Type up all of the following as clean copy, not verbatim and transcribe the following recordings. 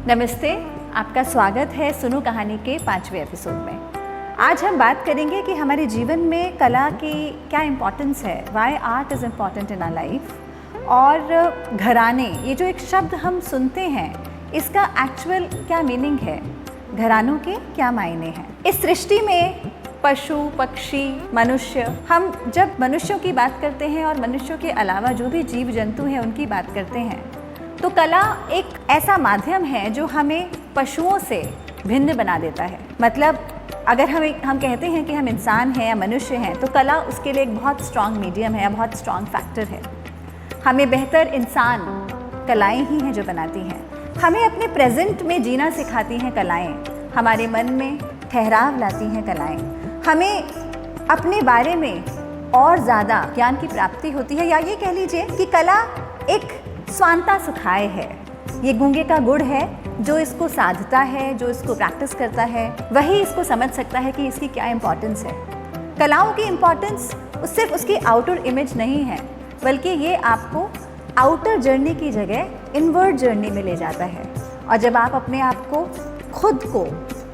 नमस्ते, आपका स्वागत है सुनो कहानी के 5वें एपिसोड में। आज हम बात करेंगे कि हमारे जीवन में कला की क्या इम्पोर्टेंस है, why art is important in our life. और घराने, ये जो एक शब्द हम सुनते हैं, इसका एक्चुअल क्या मीनिंग है, घरानों के क्या मायने हैं। इस सृष्टि में पशु, पक्षी, मनुष्य, हम जब मनुष्यों की बात करते हैं और मनुष्यों के अलावा जो भी जीव जंतु हैं उनकी बात करते हैं, तो कला एक ऐसा माध्यम है जो हमें पशुओं से भिन्न बना देता है। मतलब अगर हम कहते हैं कि हम इंसान हैं या मनुष्य हैं, तो कला उसके लिए एक बहुत स्ट्रॉन्ग मीडियम है या बहुत स्ट्रॉन्ग फैक्टर है। हमें बेहतर इंसान कलाएं ही हैं जो बनाती हैं। हमें अपने प्रेजेंट में जीना सिखाती हैं कलाएं, हमारे मन में ठहराव लाती हैं कलाएं, हमें अपने बारे में और ज़्यादा ज्ञान की प्राप्ति होती है। या ये कह लीजिए कि कला एक स्वांता सुखाए है। ये गूंगे का गुड़ है, जो इसको साधता है, जो इसको प्रैक्टिस करता है, वही इसको समझ सकता है कि इसकी क्या इम्पोर्टेंस है। कलाओं की इम्पोर्टेंस सिर्फ उसकी आउटर इमेज नहीं है, बल्कि ये आपको आउटर जर्नी की जगह इनवर्ड जर्नी में ले जाता है। और जब आप अपने आप को, खुद को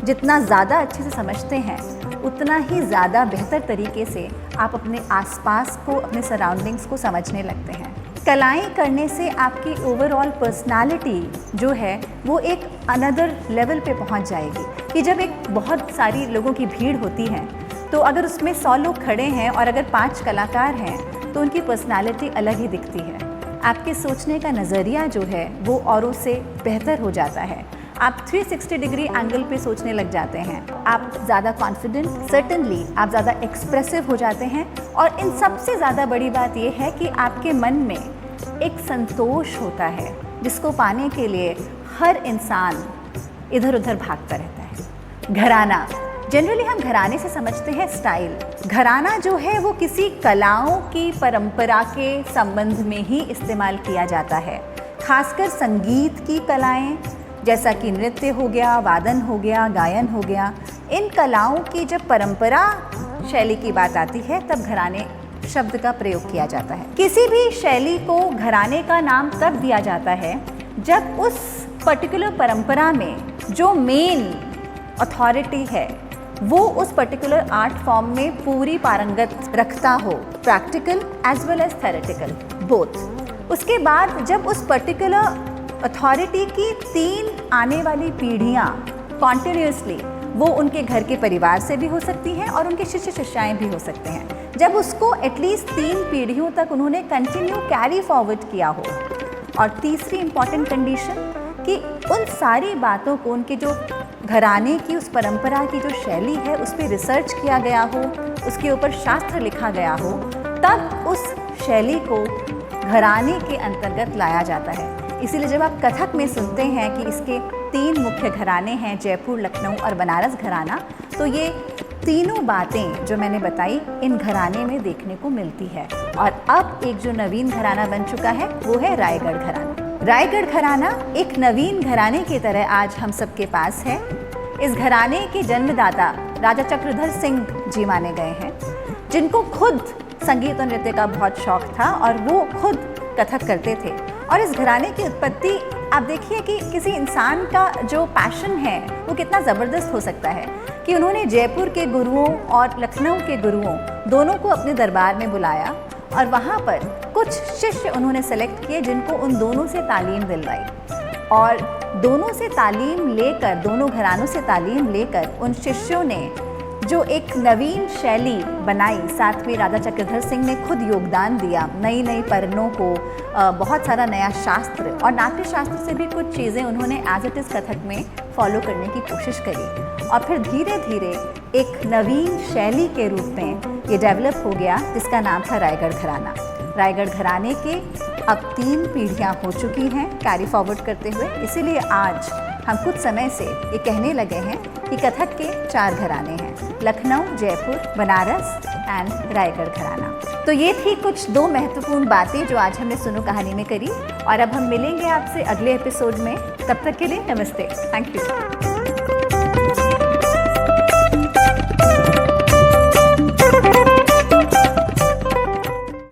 जितना ज़्यादा अच्छे से समझते हैं, उतना ही ज़्यादा बेहतर तरीके से आप अपने आसपास को, अपने सराउंडिंग्स को समझने लगते हैं। कलाएं करने से आपकी ओवरऑल पर्सनालिटी जो है वो एक अनदर लेवल पे पहुंच जाएगी। कि जब एक बहुत सारी लोगों की भीड़ होती है, तो अगर उसमें 100 लोग खड़े हैं और अगर 5 कलाकार हैं, तो उनकी पर्सनालिटी अलग ही दिखती है। आपके सोचने का नज़रिया जो है वो औरों से बेहतर हो जाता है। आप 360 डिग्री एंगल पे सोचने लग जाते हैं। आप ज़्यादा कॉन्फिडेंट, सर्टेनली आप ज़्यादा एक्सप्रेसिव हो जाते हैं। और इन सबसे ज़्यादा बड़ी बात यह है कि आपके मन में एक संतोष होता है, जिसको पाने के लिए हर इंसान इधर उधर भागता रहता है। घराना, जनरली हम घराने से समझते हैं स्टाइल। घराना जो है वो किसी कलाओं की परंपरा के संबंध में ही इस्तेमाल किया जाता है। खासकर संगीत की कलाएं, जैसा कि नृत्य हो गया, वादन हो गया, गायन हो गया, इन कलाओं की जब परंपरा शैली की बात आती है, तब घराने शब्द का प्रयोग किया जाता है। किसी भी शैली को घराने का नाम तब दिया जाता है जब उस पर्टिकुलर परंपरा में जो मेन अथॉरिटी है वो उस पर्टिकुलर आर्ट फॉर्म में पूरी पारंगत रखता हो, practical as well as theoretical both. उसके बाद जब उस पर्टिकुलर अथॉरिटी की 3 आने वाली पीढ़ियाँ कॉन्टिन्यूसली, वो उनके घर के परिवार से भी हो सकती हैं और उनके शिष्य शिष्याएँ भी हो सकते हैं, जब उसको एटलीस्ट 3 पीढ़ियों तक उन्होंने कंटिन्यू कैरी फॉरवर्ड किया हो। और तीसरी इम्पॉर्टेंट कंडीशन कि उन सारी बातों को, उनके जो घराने की उस परंपरा की जो शैली है उस पर रिसर्च किया गया हो, उसके ऊपर शास्त्र लिखा गया हो, तब उस शैली को घराने के अंतर्गत लाया जाता है। इसीलिए जब आप कथक में सुनते हैं कि इसके 3 मुख्य घराने हैं, जयपुर, लखनऊ और बनारस घराना, तो ये तीनों बातें जो मैंने बताई इन घराने में देखने को मिलती है। और अब एक जो नवीन घराना बन चुका है वो है रायगढ़ घराना। रायगढ़ घराना एक नवीन घराने की तरह आज हम सबके पास है। इस घराने के जन्मदाता राजा चक्रधर सिंह जी माने गए हैं, जिनको खुद संगीत और नृत्य का बहुत शौक था और वो खुद कथक करते थे। और इस घराने की उत्पत्ति आप देखिए कि किसी इंसान का जो पैशन है वो कितना ज़बरदस्त हो सकता है कि उन्होंने जयपुर के गुरुओं और लखनऊ के गुरुओं दोनों को अपने दरबार में बुलाया और वहाँ पर कुछ शिष्य उन्होंने सेलेक्ट किए जिनको उन दोनों से तालीम दिलवाई। और दोनों से तालीम लेकर, दोनों घरानों से तालीम लेकर उन शिष्यों ने जो एक नवीन शैली बनाई, साथ में राजा चक्रधर सिंह ने खुद योगदान दिया, नई नई परनों को, बहुत सारा नया शास्त्र और नाट्य शास्त्र से भी कुछ चीज़ें उन्होंने एज इट इज़ कथक में फॉलो करने की कोशिश करी। और फिर धीरे धीरे एक नवीन शैली के रूप में ये डेवलप हो गया, जिसका नाम था रायगढ़ घराना। रायगढ़ घराने के अब 3 पीढ़ियाँ हो चुकी हैं कैरी फॉरवर्ड करते हुए। इसीलिए आज हम कुछ समय से ये कहने लगे हैं कि कथक के 4 घराने हैं, लखनऊ, जयपुर, बनारस एंड रायगढ़ घराना। तो ये थी कुछ 2 महत्वपूर्ण बातें जो आज हमने सुनो कहानी में करी। और अब हम मिलेंगे आपसे अगले एपिसोड में। तब तक के लिए नमस्ते, थैंक यू।